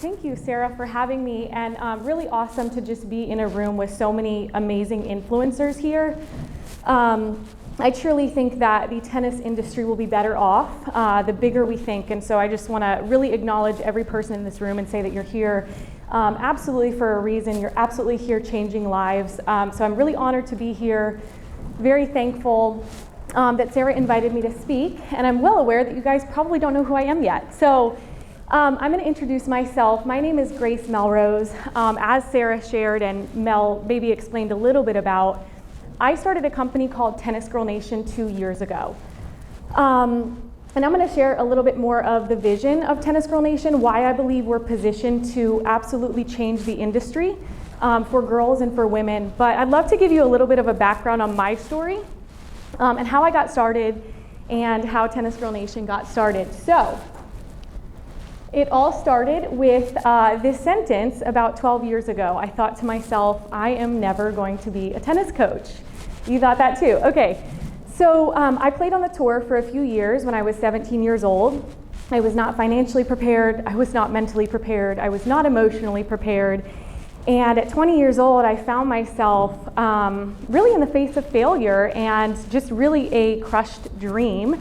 Thank you, Sarah, for having me, and really awesome to just be in a room with so many amazing influencers here. I truly think that the tennis industry will be better off the bigger we think, and so I just want to really acknowledge every person in this room and say that you're here absolutely for a reason. You're absolutely here changing lives, so I'm really honored to be here, very thankful that Sarah invited me to speak, and I'm well aware that you guys probably don't know who I am yet. So I'm going to introduce myself. My name is Grace Melrose. As Sarah shared and Mel maybe explained a little bit about, I started a company called Tennis Girl Nation 2 years ago. And I'm going to share a little bit more of the vision of Tennis Girl Nation, why I believe we're positioned to absolutely change the industry for girls and for women. But I'd love to give you a little bit of a background on my story and how I got started and how Tennis Girl Nation got started. So it all started with this sentence about 12 years ago. I thought to myself, I am never going to be a tennis coach. You thought that too? Okay. So I played on the tour for a few years when I was 17 years old. I was not financially prepared. I was not mentally prepared. I was not emotionally prepared. And at 20 years old, I found myself really in the face of failure and just really a crushed dream.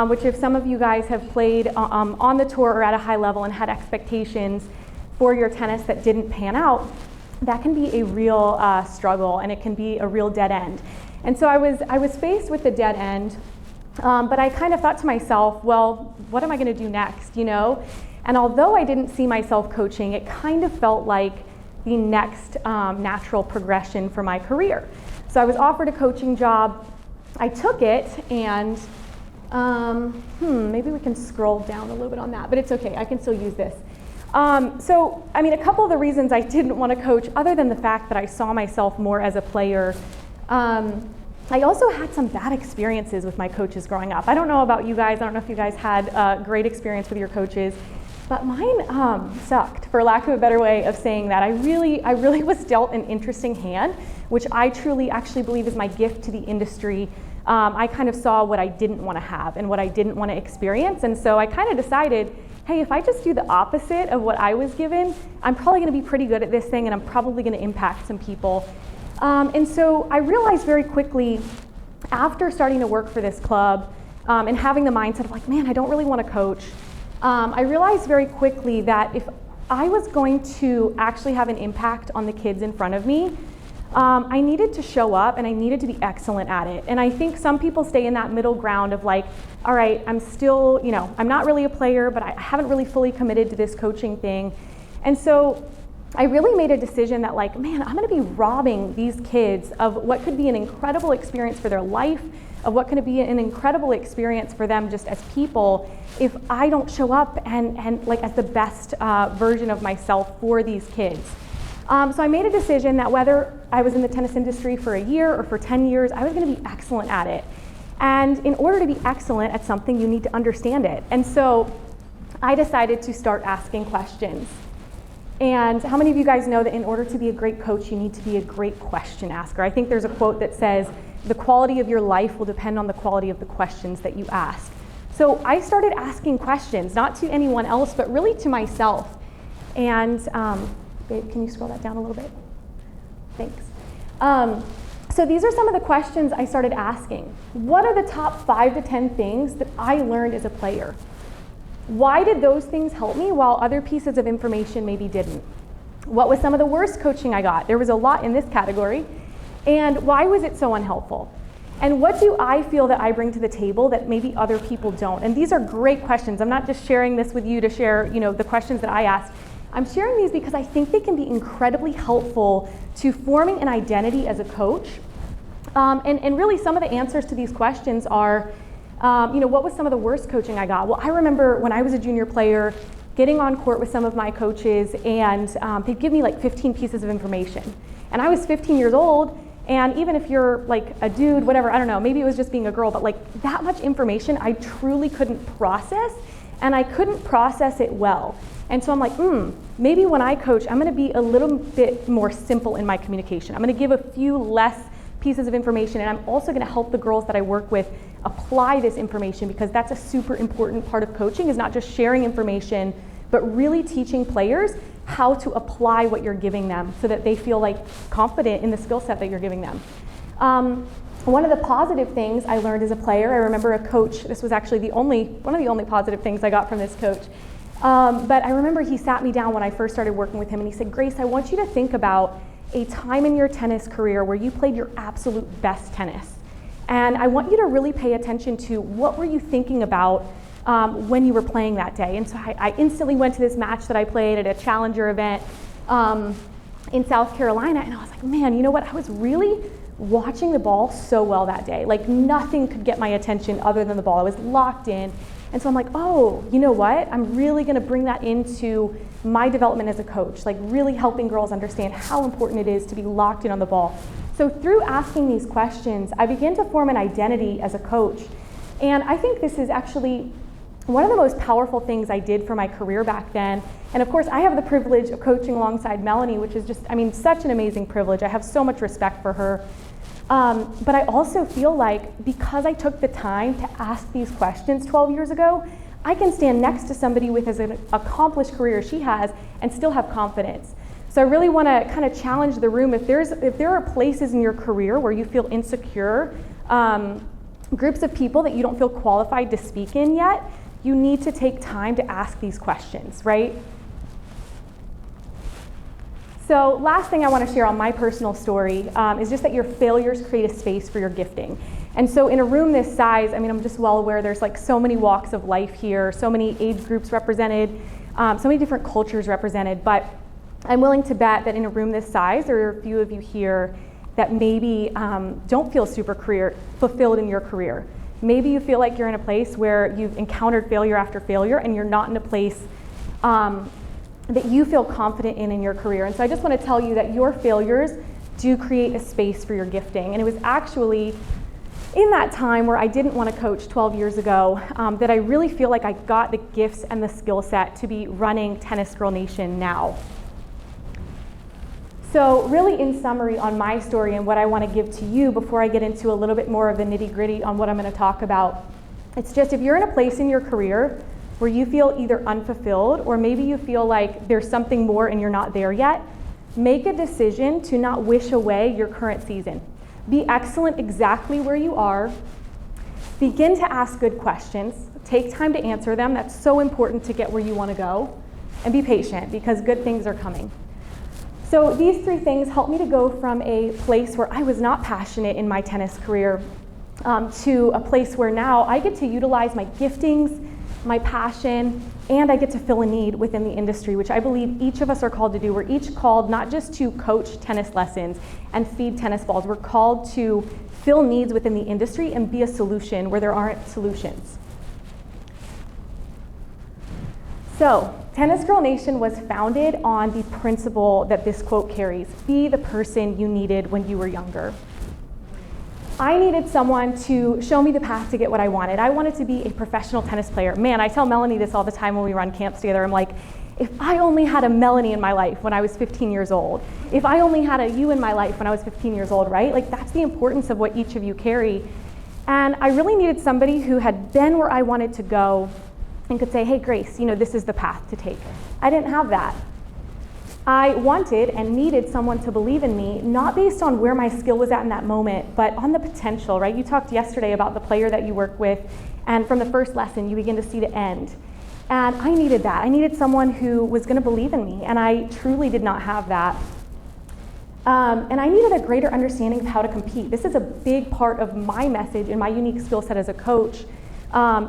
Which if some of you guys have played on the tour or at a high level and had expectations for your tennis that didn't pan out, that can be a real struggle, and it can be a real dead end. And so I was faced with the dead end, but I kind of thought to myself, well, what am I going to do next, you know? And although I didn't see myself coaching, it kind of felt like the next natural progression for my career. So I was offered a coaching job. I took it, and maybe we can scroll down a little bit on that, but it's okay, I can still use this. So, I mean, a couple of the reasons I didn't want to coach, other than the fact that I saw myself more as a player, I also had some bad experiences with my coaches growing up. I don't know about you guys, I don't know if you guys had a great experience with your coaches, but mine sucked, for lack of a better way of saying that. I really was dealt an interesting hand, which I truly actually believe is my gift to the industry. I kind of saw what I didn't want to have and what I didn't want to experience, and so I kind of decided, hey, if I just do the opposite of what I was given, I'm probably going to be pretty good at this thing, and I'm probably going to impact some people. And so I realized very quickly, after starting to work for this club and having the mindset of like, man, I don't really want to coach, I realized very quickly that if I was going to actually have an impact on the kids in front of me, I needed to show up and I needed to be excellent at it. And I think some people stay in that middle ground of like, all right, I'm still, you know, I'm not really a player, but I haven't really fully committed to this coaching thing. And so I really made a decision that like, man, I'm going to be robbing these kids of what could be an incredible experience for their life, of what could be an incredible experience for them just as people, if I don't show up and like as the best version of myself for these kids. So I made a decision that whether I was in the tennis industry for a year or for 10 years, I was going to be excellent at it. And in order to be excellent at something, you need to understand it. And so I decided to start asking questions. And how many of you guys know that in order to be a great coach, you need to be a great question asker? I think there's a quote that says, the quality of your life will depend on the quality of the questions that you ask. So I started asking questions, not to anyone else, but really to myself. And babe, can you scroll that down a little bit? Thanks. So these are some of the questions I started asking. What are the top 5 to 10 things that I learned as a player? Why did those things help me while other pieces of information maybe didn't? What was some of the worst coaching I got? There was a lot in this category. And why was it so unhelpful? And what do I feel that I bring to the table that maybe other people don't? And these are great questions. I'm not just sharing this with you to share, you know, the questions that I asked. I'm sharing these because I think they can be incredibly helpful to forming an identity as a coach. And really some of the answers to these questions are, you know, what was some of the worst coaching I got? Well, I remember when I was a junior player, getting on court with some of my coaches, and they'd give me like 15 pieces of information. And I was 15 years old, and even if you're like a dude, whatever, I don't know, maybe it was just being a girl, but like that much information I truly couldn't process, and I couldn't process it well. And so I'm like, maybe when I coach, I'm gonna be a little bit more simple in my communication. I'm gonna give a few less pieces of information, and I'm also gonna help the girls that I work with apply this information, because that's a super important part of coaching, is not just sharing information, but really teaching players how to apply what you're giving them so that they feel like confident in the skill set that you're giving them. One of the positive things I learned as a player, I remember a coach, this was actually one of the only positive things I got from this coach, but I remember he sat me down when I first started working with him and he said, Grace, I want you to think about a time in your tennis career where you played your absolute best tennis. And I want you to really pay attention to what were you thinking about when you were playing that day. And so I instantly went to this match that I played at a challenger event in South Carolina, and I was like, man, you know what? I was really watching the ball so well that day. Like nothing could get my attention other than the ball. I was locked in. And so I'm like, oh, you know what? I'm really gonna bring that into my development as a coach, like really helping girls understand how important it is to be locked in on the ball. So through asking these questions, I began to form an identity as a coach. And I think this is actually one of the most powerful things I did for my career back then. And of course, I have the privilege of coaching alongside Melanie, which is just, I mean, such an amazing privilege. I have so much respect for her. But I also feel like because I took the time to ask these questions 12 years ago, I can stand next to somebody with as an accomplished career as she has and still have confidence. So I really want to kind of challenge the room. If there are places in your career where you feel insecure, groups of people that you don't feel qualified to speak in yet, you need to take time to ask these questions, right? So last thing I want to share on my personal story is just that your failures create a space for your gifting. And so in a room this size, I mean, I'm just well aware there's like so many walks of life here, so many age groups represented, so many different cultures represented, but I'm willing to bet that in a room this size, there are a few of you here that maybe don't feel super fulfilled in your career. Maybe you feel like you're in a place where you've encountered failure after failure and you're not in a place that you feel confident in your career. And so I just want to tell you that your failures do create a space for your gifting. And it was actually in that time where I didn't want to coach 12 years ago that I really feel like I got the gifts and the skill set to be running Tennis Girl Nation now. So really in summary on my story and what I want to give to you before I get into a little bit more of the nitty-gritty on what I'm going to talk about, it's just if you're in a place in your career where you feel either unfulfilled or maybe you feel like there's something more and you're not there yet, make a decision to not wish away your current season. Be excellent exactly where you are. Begin to ask good questions. Take time to answer them. That's so important to get where you want to go. And be patient because good things are coming. So these three things helped me to go from a place where I was not passionate in my tennis career to a place where now I get to utilize my giftings, my passion, and I get to fill a need within the industry, which I believe each of us are called to do. We're each called not just to coach tennis lessons and feed tennis balls. We're called to fill needs within the industry and be a solution where there aren't solutions. So, Tennis Girl Nation was founded on the principle that this quote carries: be the person you needed when you were younger. I needed someone to show me the path to get what I wanted. I wanted to be a professional tennis player. Man, I tell Melanie this all the time when we run camps together. I'm like, if I only had a Melanie in my life when I was 15 years old, if I only had a you in my life when I was 15 years old, right? Like that's the importance of what each of you carry. And I really needed somebody who had been where I wanted to go and could say, hey, Grace, you know, this is the path to take. I didn't have that. I wanted and needed someone to believe in me, not based on where my skill was at in that moment, but on the potential, right? You talked yesterday about the player that you work with, and from the first lesson, you begin to see the end. And I needed that. I needed someone who was gonna believe in me, and I truly did not have that. And I needed a greater understanding of how to compete. This is a big part of my message and my unique skill set as a coach. I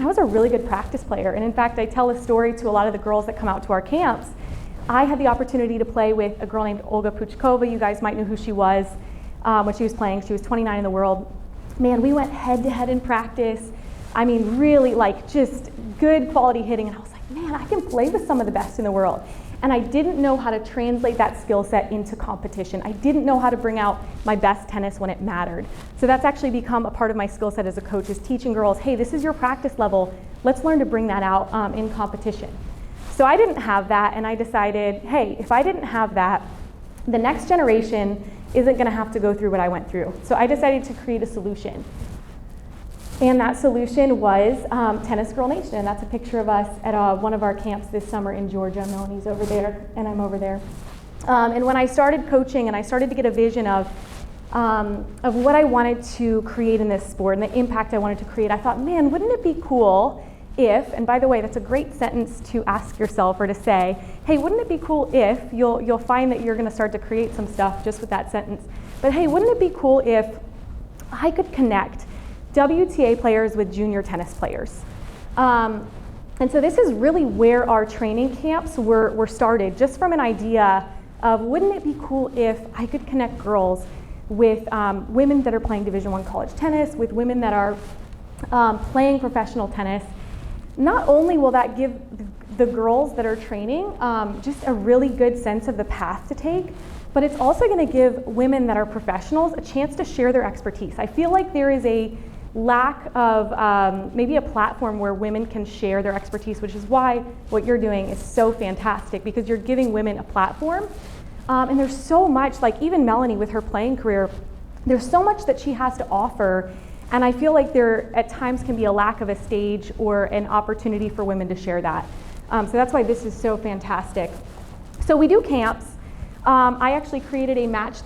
was a really good practice player. And in fact, I tell a story to a lot of the girls that come out to our camps. I had the opportunity to play with a girl named Olga Puchkova. You guys might know who she was when she was playing. She was 29 in the world. Man, we went head to head in practice. I mean, really like just good quality hitting. And I was like, man, I can play with some of the best in the world. And I didn't know how to translate that skill set into competition. I didn't know how to bring out my best tennis when it mattered. So that's actually become a part of my skill set as a coach, is teaching girls, hey, this is your practice level. Let's learn to bring that out in competition. So I didn't have that, and I decided, hey, if I didn't have that, the next generation isn't gonna have to go through what I went through. So I decided to create a solution. And that solution was Tennis Girl Nation. And that's a picture of us at one of our camps this summer in Georgia. Melanie's over there, and I'm over there. And when I started coaching and I started to get a vision of what I wanted to create in this sport and the impact I wanted to create, I thought, man, wouldn't it be cool if, and by the way, that's a great sentence to ask yourself or to say, hey, wouldn't it be cool if, you'll find that you're gonna start to create some stuff just with that sentence, but hey, wouldn't it be cool if I could connect WTA players with junior tennis players? And so this is really where our training camps were started, just from an idea of wouldn't it be cool if I could connect girls with women that are playing Division I college tennis, with women that are playing professional tennis. Not only will that give the girls that are training just a really good sense of the path to take, but it's also going to give women that are professionals a chance to share their expertise. I feel like there is a lack of maybe a platform where women can share their expertise, which is why what you're doing is so fantastic, because you're giving women a platform. And there's so much, like even Melanie with her playing career, there's so much that she has to offer. And I feel like there at times can be a lack of a stage or an opportunity for women to share that. So that's why this is so fantastic. So we do camps. I actually created a match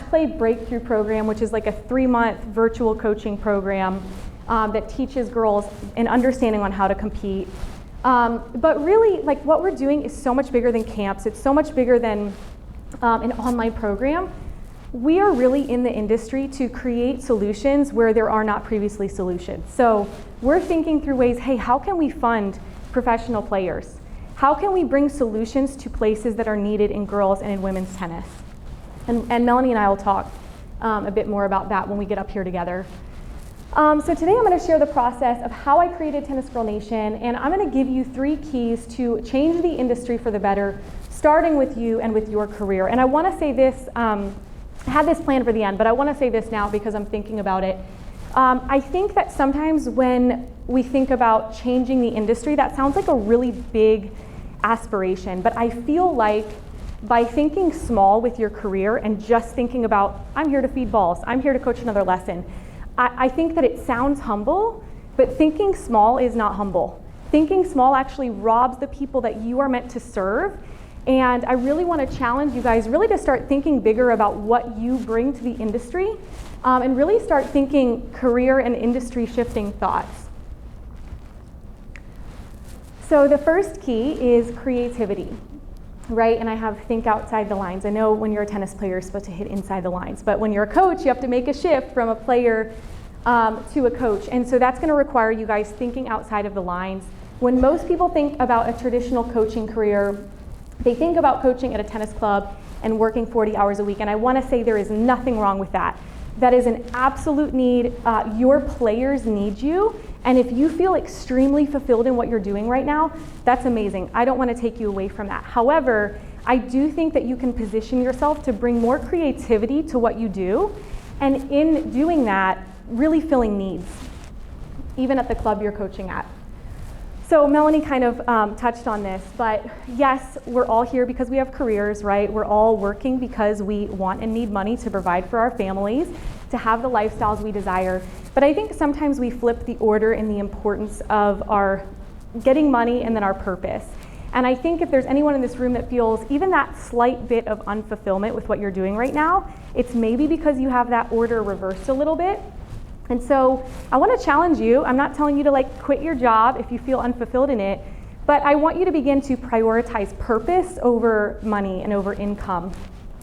play breakthrough program, which is like a 3-month virtual coaching program that teaches girls an understanding on how to compete. But really, like what we're doing is so much bigger than camps. It's so much bigger than an online program. We are really in the industry to create solutions where there are not previously solutions. So we're thinking through ways, hey, how can we fund professional players? How can we bring solutions to places that are needed in girls and in women's tennis? And Melanie and I will talk a bit more about that when we get up here together. So today I'm going to share the process of how I created Tennis Girl Nation, and I'm going to give you 3 keys to change the industry for the better, starting with you and with your career. And I want to say this, I had this planned for the end, but I want to say this now because I'm thinking about it. I think that sometimes when we think about changing the industry, that sounds like a really big aspiration, but I feel like by thinking small with your career and just thinking about, I'm here to feed balls, I'm here to coach another lesson, I think that it sounds humble, but thinking small is not humble. Thinking small actually robs the people that you are meant to serve. And I really want to challenge you guys really to start thinking bigger about what you bring to the industry and really start thinking career and industry shifting thoughts. So the first key is creativity, right? And I have think outside the lines. I know when you're a tennis player, you're supposed to hit inside the lines, but when you're a coach, you have to make a shift from a player to a coach. And so that's going to require you guys thinking outside of the lines. When most people think about a traditional coaching career, they think about coaching at a tennis club and working 40 hours a week, and I want to say there is nothing wrong with that. That is an absolute need. Your players need you, and if you feel extremely fulfilled in what you're doing right now, that's amazing. I don't want to take you away from that. However, I do think that you can position yourself to bring more creativity to what you do, and in doing that, really filling needs, even at the club you're coaching at. So Melanie kind of touched on this, but yes, we're all here because we have careers, right? We're all working because we want and need money to provide for our families, to have the lifestyles we desire. But I think sometimes we flip the order in the importance of our getting money and then our purpose. And I think if there's anyone in this room that feels even that slight bit of unfulfillment with what you're doing right now, it's maybe because you have that order reversed a little bit. And so I want to challenge you. I'm not telling you to like quit your job if you feel unfulfilled in it, but I want you to begin to prioritize purpose over money and over income,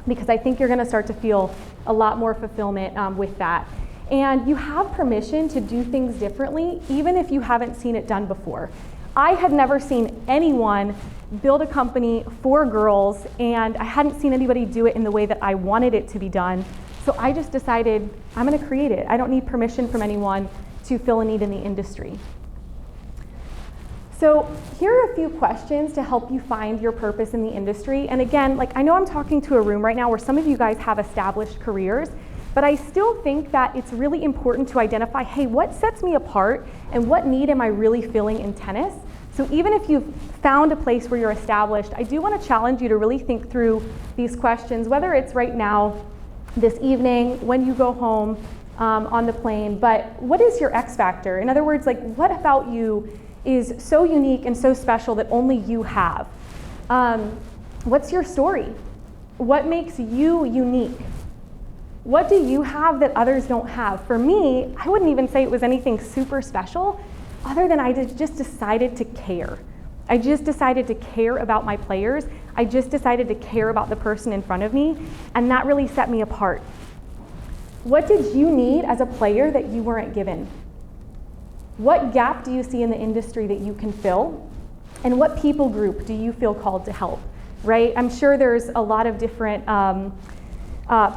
because I think you're going to start to feel a lot more fulfillment with that. And you have permission to do things differently, even if you haven't seen it done before. I had never seen anyone build a company for girls, and I hadn't seen anybody do it in the way that I wanted it to be done. So I just decided I'm going to create it. I don't need permission from anyone to fill a need in the industry. So here are a few questions to help you find your purpose in the industry. And again, like I know I'm talking to a room right now where some of you guys have established careers, but I still think that it's really important to identify, hey, what sets me apart and what need am I really filling in tennis? So even if you've found a place where you're established, I do want to challenge you to really think through these questions, whether it's right now, this evening, when you go home, on the plane, but what is your X factor? In other words, like, what about you is so unique and so special that only you have? What's your story? What makes you unique? What do you have that others don't have? For me, I wouldn't even say it was anything super special, other than I just decided to care. I just decided to care about my players. I just decided to care about the person in front of me, and that really set me apart. What did you need as a player that you weren't given? What gap do you see in the industry that you can fill? And what people group do you feel called to help, right? I'm sure there's a lot of different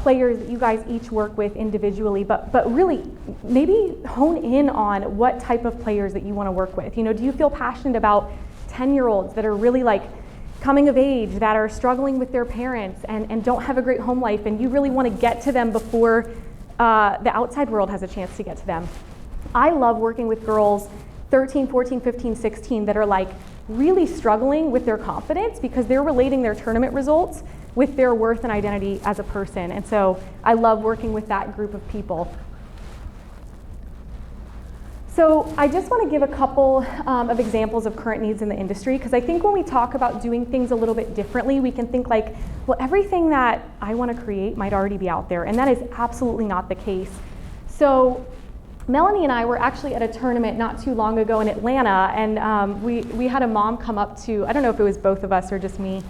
players that you guys each work with individually, but really maybe hone in on what type of players that you want to work with. You know, do you feel passionate about 10-year-olds that are really like coming of age, that are struggling with their parents and don't have a great home life, and you really want to get to them before the outside world has a chance to get to them? I love working with girls 13, 14, 15, 16 that are like really struggling with their confidence because they're relating their tournament results with their worth and identity as a person. And so I love working with that group of people. So I just want to give a couple of examples of current needs in the industry, because I think when we talk about doing things a little bit differently, we can think like, well, everything that I want to create might already be out there, and that is absolutely not the case. So Melanie and I were actually at a tournament not too long ago in Atlanta, and we had a mom come up to, I don't know if it was both of us or just me,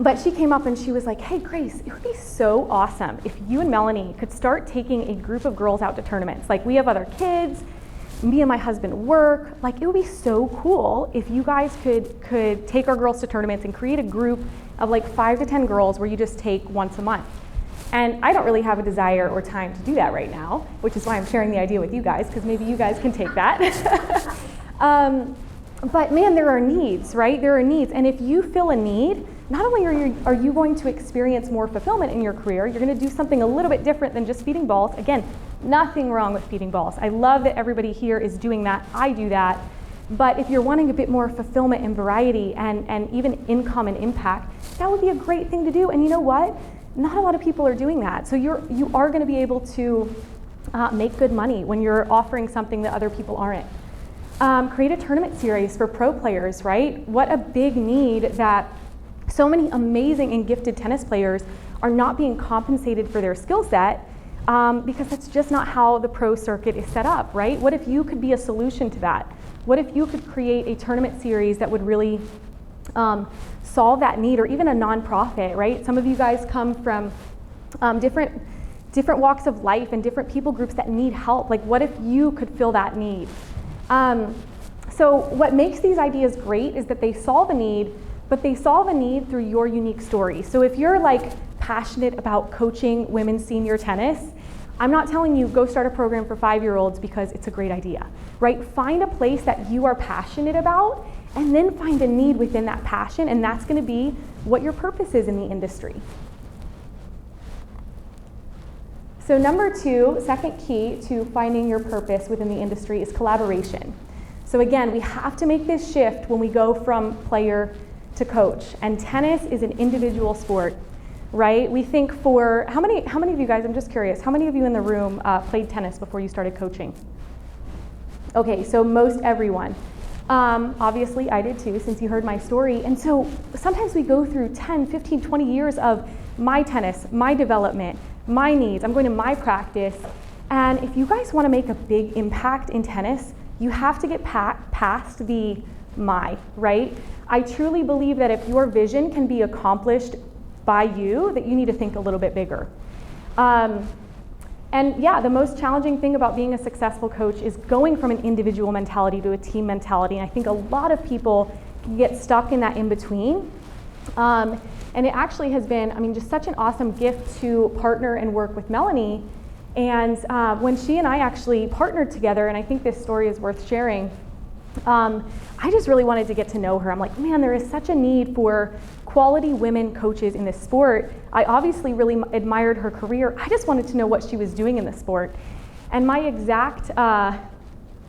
but she came up and she was like, hey Grace, it would be so awesome if you and Melanie could start taking a group of girls out to tournaments. Like, we have other kids, me and my husband work, like it would be so cool if you guys could take our girls to tournaments and create a group of like 5 to 10 girls where you just take once a month. And I don't really have a desire or time to do that right now, which is why I'm sharing the idea with you guys, because maybe you guys can take that. But man, there are needs, right? There are needs. And if you fill a need, not only are you going to experience more fulfillment in your career, you're going to do something a little bit different than just feeding balls. Again, nothing wrong with feeding balls. I love that everybody here is doing that. I do that. But if you're wanting a bit more fulfillment and variety and even income and impact, that would be a great thing to do. And you know what? Not a lot of people are doing that. So you are going to be able to make good money when you're offering something that other people aren't. Create a tournament series for pro players, right? What a big need that so many amazing and gifted tennis players are not being compensated for their skill set, because that's just not how the pro circuit is set up, right? What if you could be a solution to that? What if you could create a tournament series that would really solve that need, or even a nonprofit, right? Some of you guys come from different walks of life and different people groups that need help. Like, what if you could fill that need? So what makes these ideas great is that they solve a need, but they solve a need through your unique story. So if you're like passionate about coaching women's senior tennis, I'm not telling you go start a program for 5-year-olds because it's a great idea, right? Find a place that you are passionate about, and then find a need within that passion, and that's going to be what your purpose is in the industry. So number 2, second key to finding your purpose within the industry is collaboration. So again, we have to make this shift when we go from player to coach, and tennis is an individual sport, right? We think for, how many of you guys, I'm just curious, how many of you in the room played tennis before you started coaching? Okay, so most everyone. Obviously I did too, since you heard my story. And so sometimes we go through 10, 15, 20 years of my tennis, my development, my needs, I'm going to my practice. And if you guys want to make a big impact in tennis, you have to get past the my, right? I truly believe that if your vision can be accomplished by you, that you need to think a little bit bigger. And yeah, the most challenging thing about being a successful coach is going from an individual mentality to a team mentality. And I think a lot of people can get stuck in that in between. And it actually has been, I mean, just such an awesome gift to partner and work with Melanie. And when she and I actually partnered together, and I think this story is worth sharing, I just really wanted to get to know her. I'm like, man, there is such a need for quality women coaches in this sport. I obviously really admired her career. I just wanted to know what she was doing in the sport. And my exact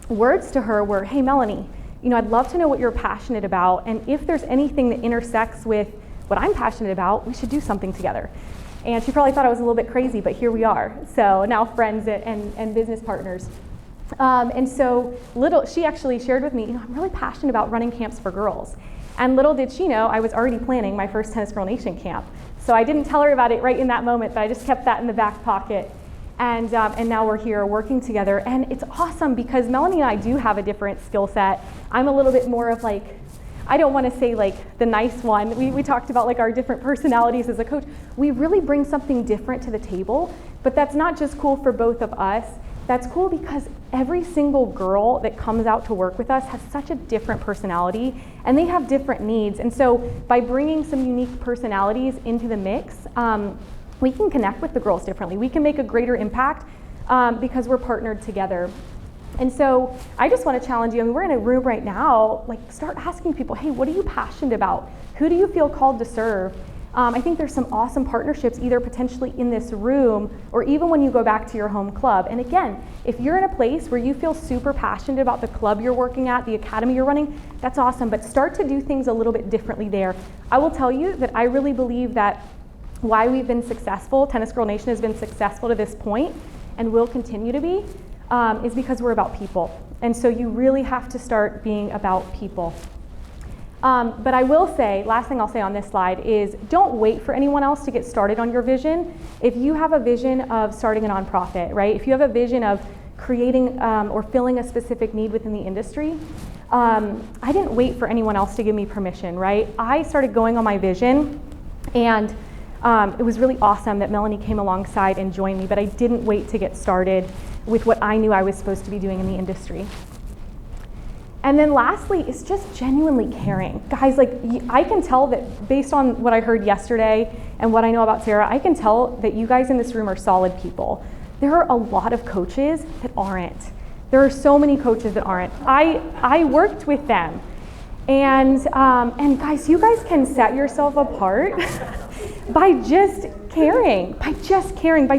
words to her were, hey, Melanie, you know, I'd love to know what you're passionate about, and if there's anything that intersects with what I'm passionate about, we should do something together. And she probably thought I was a little bit crazy, but here we are. So now friends and business partners. And so she actually shared with me, I'm really passionate about running camps for girls. And little did she know, I was already planning my first Tennis Girl Nation camp. So I didn't tell her about it right in that moment, but I just kept that in the back pocket. And now we're here working together. And it's awesome because Melanie and I do have a different skill set. I'm a little bit more of like, I don't want to say like the nice one. We talked about like our different personalities as a coach. We really bring something different to the table, but that's not just cool for both of us. That's cool because every single girl that comes out to work with us has such a different personality and they have different needs. And so by bringing some unique personalities into the mix, we can connect with the girls differently. We can make a greater impact because we're partnered together. And so I just want to challenge you. I mean, we're in a room right now, like start asking people, hey, what are you passionate about? Who do you feel called to serve? I think there's some awesome partnerships either potentially in this room or even when you go back to your home club. And again, if you're in a place where you feel super passionate about the club you're working at, the academy you're running, that's awesome, but start to do things a little bit differently there. I will tell you that I really believe that why we've been successful, Tennis Girl Nation has been successful to this point and will continue to be, is because we're about people. And so you really have to start being about people. But I will say, last thing I'll say on this slide is don't wait for anyone else to get started on your vision. If you have a vision of starting a nonprofit, right? If you have a vision of creating or filling a specific need within the industry, I didn't wait for anyone else to give me permission, right? I started going on my vision and it was really awesome that Melanie came alongside and joined me, but I didn't wait to get started with what I knew I was supposed to be doing in the industry. And then lastly, it's just genuinely caring. Guys, like I can tell that based on what I heard yesterday and what I know about Sarah, I can tell that you guys in this room are solid people. There are a lot of coaches that aren't. There are so many coaches that aren't. I worked with them. And guys, you guys can set yourself apart by just caring, by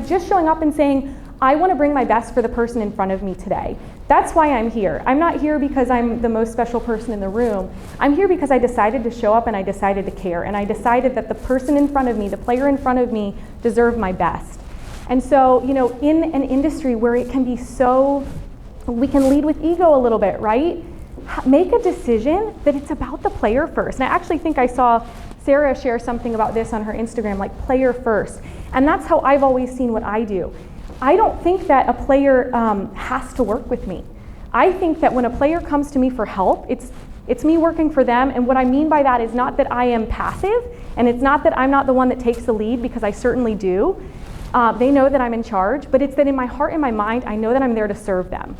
just showing up and saying, I want to bring my best for the person in front of me today. That's why I'm here. I'm not here because I'm the most special person in the room. I'm here because I decided to show up and I decided to care. And I decided that the person in front of me, the player in front of me, deserved my best. And so, you know, in an industry where it can be so, we can lead with ego a little bit, right? Make a decision that it's about the player first. And I actually think I saw Sarah share something about this on her Instagram, like player first. And that's how I've always seen what I do. I don't think that a player has to work with me. I think that when a player comes to me for help, it's me working for them. And what I mean by that is not that I am passive, and it's not that I'm not the one that takes the lead, because I certainly do. They know that I'm in charge, but it's that in my heart and my mind, I know that I'm there to serve them.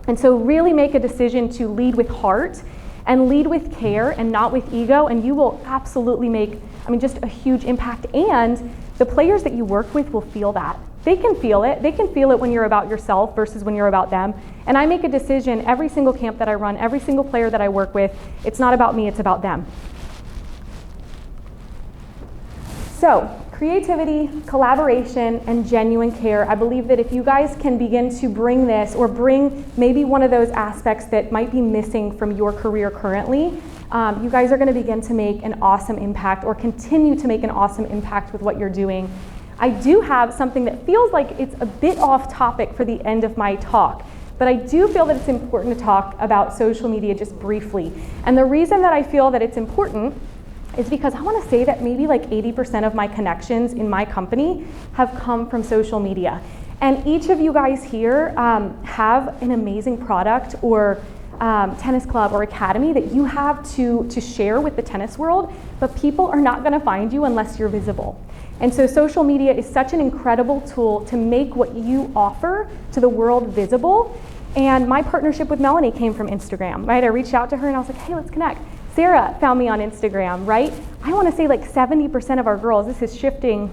And so really make a decision to lead with heart and lead with care and not with ego, and you will absolutely make, just a huge impact. And the players that you work with will feel that. They can feel it. They can feel it when you're about yourself versus when you're about them. And I make a decision every single camp that I run, every single player that I work with, it's not about me, it's about them. So, creativity, collaboration, and genuine care. I believe that if you guys can begin to bring this or bring maybe one of those aspects that might be missing from your career currently, you guys are going to begin to make an awesome impact or continue to make an awesome impact with what you're doing. I do have something that feels like it's a bit off topic for the end of my talk, but I do feel that it's important to talk about social media just briefly. And the reason that I feel that it's important is because I want to say that maybe like 80% of my connections in my company have come from social media. And each of you guys here have an amazing product or tennis club or academy that you have to share with the tennis world, but people are not going to find you unless you're visible. And so social media is such an incredible tool to make what you offer to the world visible. And my partnership with Melanie came from Instagram, right? I reached out to her and I was like, hey, let's connect. Sarah found me on Instagram, right? I want to say like 70% of our girls, this is shifting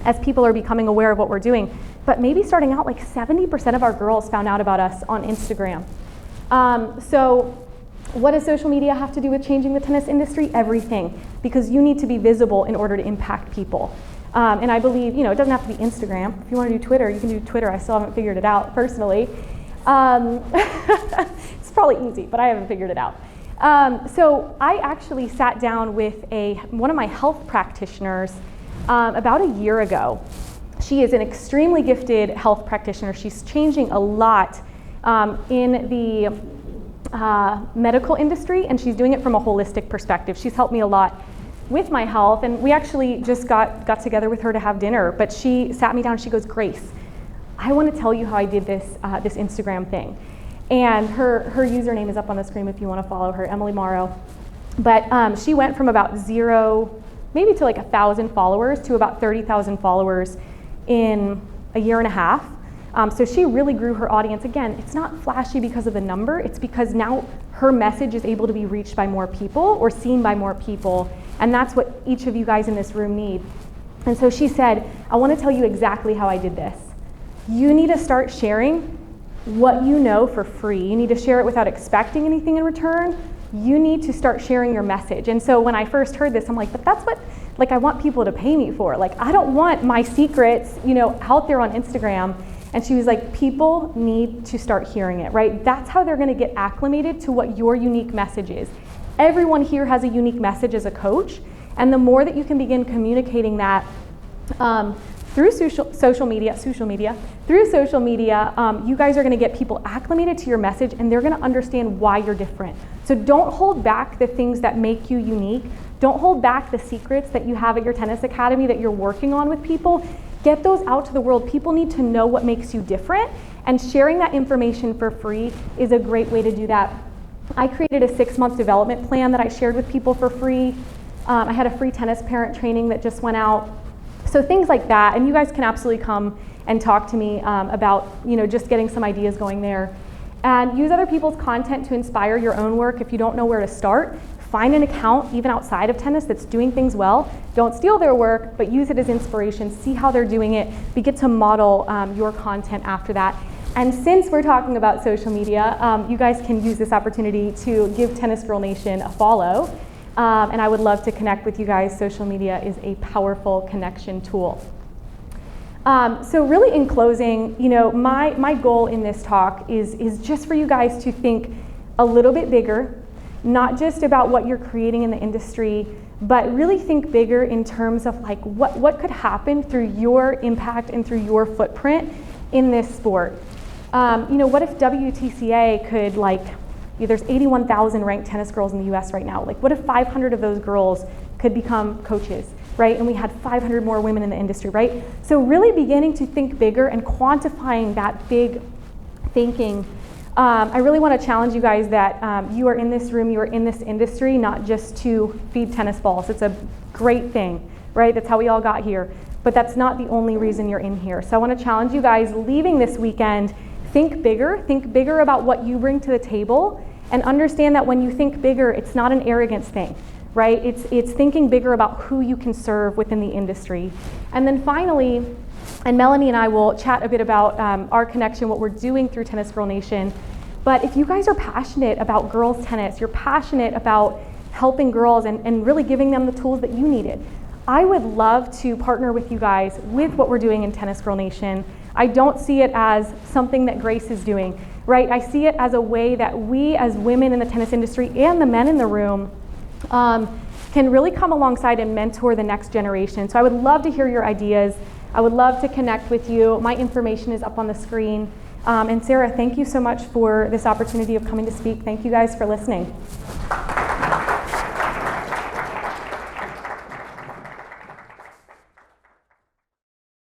as people are becoming aware of what we're doing, but maybe starting out like 70% of our girls found out about us on Instagram. So what does social media have to do with changing the tennis industry? Everything, because you need to be visible in order to impact people. And I believe, it doesn't have to be Instagram. If you want to do Twitter, you can do Twitter. I still haven't figured it out personally. It's probably easy, but I haven't figured it out. So I actually sat down with one of my health practitioners about a year ago. She is an extremely gifted health practitioner. She's changing a lot in the medical industry, and she's doing it from a holistic perspective. She's helped me a lot with my health, and we actually just got together with her to have dinner, but she sat me down and she goes, Grace, I want to tell you how I did this Instagram thing. And her username is up on the screen if you want to follow her, Emily Morrow. But she went from about 0, maybe to like 1,000 followers to about 30,000 followers in a year and a half. So she really grew her audience. Again, it's not flashy because of the number, it's because now her message is able to be reached by more people or seen by more people, and that's what each of you guys in this room need. And so she said, I want to tell you exactly how I did this. You need to start sharing what you know for free. You need to share it without expecting anything in return. You need to start sharing your message. And so when I first heard this, I'm like, but that's what I want people to pay me for. Like, I don't want my secrets, out there on Instagram. And she was like, people need to start hearing it, right? That's how they're gonna get acclimated to what your unique message is. Everyone here has a unique message as a coach, and the more that you can begin communicating that through social media, you guys are gonna get people acclimated to your message, and they're gonna understand why you're different. So don't hold back the things that make you unique. Don't hold back the secrets that you have at your tennis academy that you're working on with people. Get those out to the world. People need to know what makes you different, and sharing that information for free is a great way to do that. I created a 6-month development plan that I shared with people for free. I had a free tennis parent training that just went out. So things like that, and you guys can absolutely come and talk to me about just getting some ideas going there. And use other people's content to inspire your own work. If you don't know where to start, find an account, even outside of tennis, that's doing things well. Don't steal their work, but use it as inspiration. See how they're doing it. Begin to model your content after that. And since we're talking about social media, you guys can use this opportunity to give Tennis Girl Nation a follow. And I would love to connect with you guys. Social media is a powerful connection tool. So really in closing, my goal in this talk is just for you guys to think a little bit bigger, not just about what you're creating in the industry, but really think bigger in terms of like what could happen through your impact and through your footprint in this sport. What if WTCA could there's 81,000 ranked tennis girls in the US right now. Like, what if 500 of those girls could become coaches, right? And we had 500 more women in the industry, right? So really beginning to think bigger and quantifying that big thinking. I really want to challenge you guys that you are in this room, you are in this industry, not just to feed tennis balls. It's a great thing, right? That's how we all got here. But that's not the only reason you're in here. So I want to challenge you guys leaving this weekend, think bigger about what you bring to the table, and understand that when you think bigger, it's not an arrogance thing, right? It's thinking bigger about who you can serve within the industry. And then finally, and Melanie and I will chat a bit about our connection, what we're doing through Tennis Girl Nation. But if you guys are passionate about girls tennis, you're passionate about helping girls and really giving them the tools that you needed, I would love to partner with you guys with what we're doing in Tennis Girl Nation. I don't see it as something that Grace is doing, right? I see it as a way that we as women in the tennis industry and the men in the room can really come alongside and mentor the next generation. So I would love to hear your ideas. I would love to connect with you. My information is up on the screen. And Sarah, thank you so much for this opportunity of coming to speak. Thank you guys for listening.